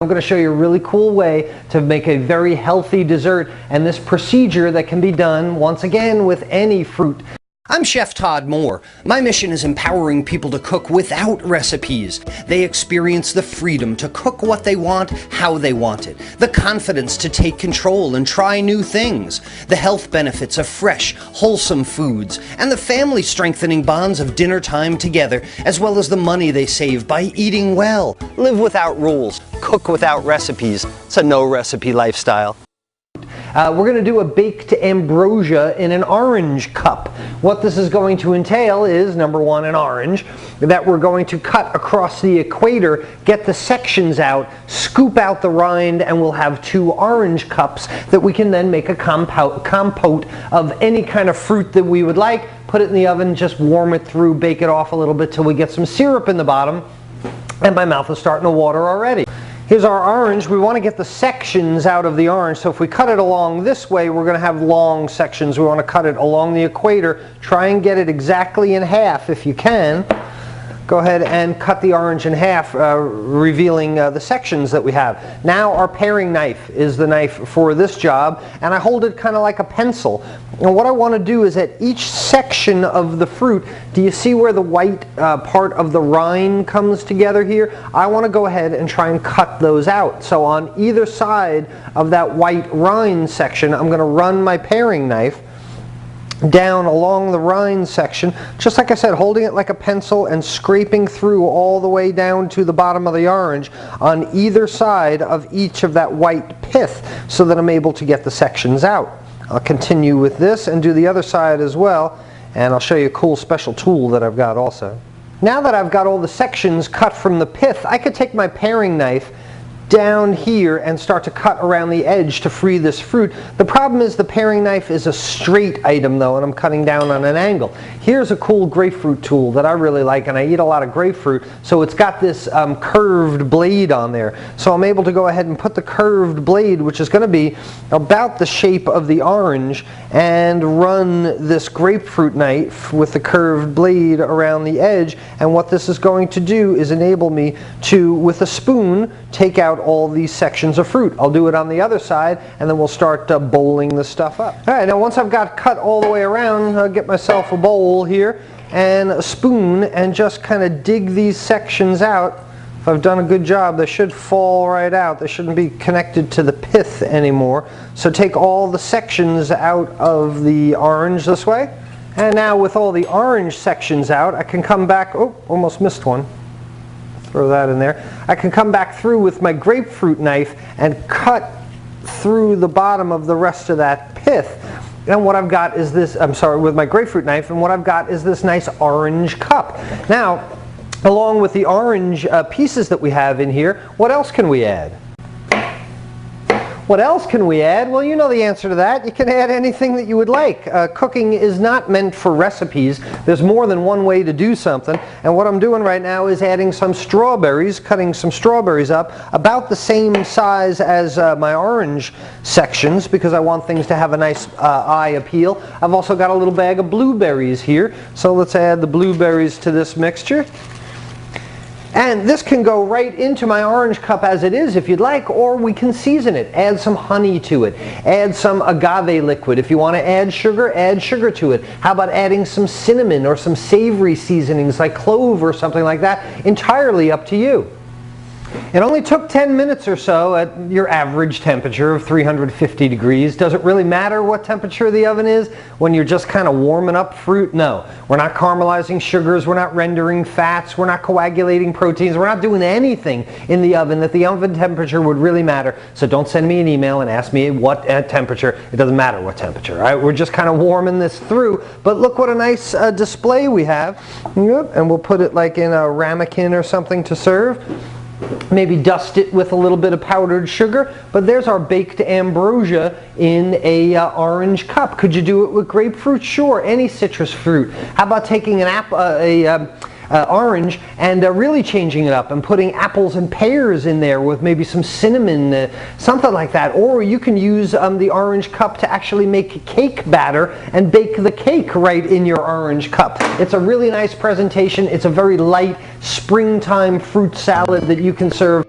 I'm going to show you a really cool way to make a very healthy dessert, and this procedure that can be done once again with any fruit. I'm Chef Todd Moore. My mission is empowering people to cook without recipes. They experience the freedom to cook what they want, how they want it, the confidence to take control and try new things, the health benefits of fresh, wholesome foods, and the family-strengthening bonds of dinner time together, as well as the money they save by eating well. Live without rules, cook without recipes. It's a no-recipe lifestyle. We're going to do a baked ambrosia in an orange cup. What this is going to entail is, number one, an orange that we're going to cut across the equator, get the sections out, scoop out the rind, and we'll have 2 orange cups that we can then make a compote of any kind of fruit that we would like, put it in the oven, just warm it through, bake it off a little bit till we get some syrup in the bottom, and my mouth is starting to water already. Here's our orange. We want to get the sections out of the orange, so if we cut it along this way, we're going to have long sections. We want to cut it along the equator. Try and get it exactly in half if you can. Go ahead and cut the orange in half, revealing the sections that we have. Now our paring knife is the knife for this job, and I hold it kind of like a pencil. And what I want to do is at each section of the fruit, do you see where the white part of the rind comes together here? I want to go ahead and try and cut those out. So on either side of that white rind section, I'm going to run my paring knife down along the rind section, just like I said, holding it like a pencil and scraping through all the way down to the bottom of the orange on either side of each of that white pith so that I'm able to get the sections out. I'll continue with this and do the other side as well, and I'll show you a cool special tool that I've got also. Now that I've got all the sections cut from the pith, I could take my paring knife down here and start to cut around the edge to free this fruit. The problem is the paring knife is a straight item though, and I'm cutting down on an angle. Here's a cool grapefruit tool that I really like, and I eat a lot of grapefruit, so it's got this curved blade on there. So I'm able to go ahead and put the curved blade, which is going to be about the shape of the orange, and run this grapefruit knife with the curved blade around the edge. And what this is going to do is enable me to, with a spoon, take out all these sections of fruit. I'll do it on the other side, and then we'll start bowling the stuff up. Alright, now once I've got cut all the way around, I'll get myself a bowl here and a spoon and just kind of dig these sections out. If I've done a good job, they should fall right out. They shouldn't be connected to the pith anymore. So take all the sections out of the orange this way. And now with all the orange sections out, I can come back, oh, almost missed one. Throw that in there. I can come back through with my grapefruit knife and cut through the bottom of the rest of that pith. And what I've got is this, with my grapefruit knife, and what I've got is this nice orange cup. Now, along with the orange pieces that we have in here, what else can we add? What else can we add? Well, you know the answer to that. You can add anything that you would like. Cooking is not meant for recipes. There's more than one way to do something. And what I'm doing right now is adding some strawberries, cutting some strawberries up, about the same size as my orange sections, because I want things to have a nice eye appeal. I've also got a little bag of blueberries here. So let's add the blueberries to this mixture. And this can go right into my orange cup as it is if you'd like, or we can season it. Add some honey to it. Add some agave liquid. If you want to add sugar to it. How about adding some cinnamon or some savory seasonings like clove or something like that? Entirely up to you. It only took 10 minutes or so at your average temperature of 350 degrees. Does it really matter what temperature the oven is when you're just kind of warming up fruit? No. We're not caramelizing sugars, we're not rendering fats, we're not coagulating proteins, we're not doing anything in the oven that the oven temperature would really matter. So don't send me an email and ask me what temperature. It doesn't matter what temperature. All right? We're just kind of warming this through. But look what a nice display we have. And we'll put it like in a ramekin or something to serve. Maybe dust it with a little bit of powdered sugar, but there's our baked ambrosia in a orange cup. Could you do it with grapefruit? Sure, any citrus fruit. How about taking an orange and really changing it up and putting apples and pears in there with maybe some cinnamon, something like that. Or you can use the orange cup to actually make cake batter and bake the cake right in your orange cup. It's a really nice presentation. It's a very light springtime fruit salad that you can serve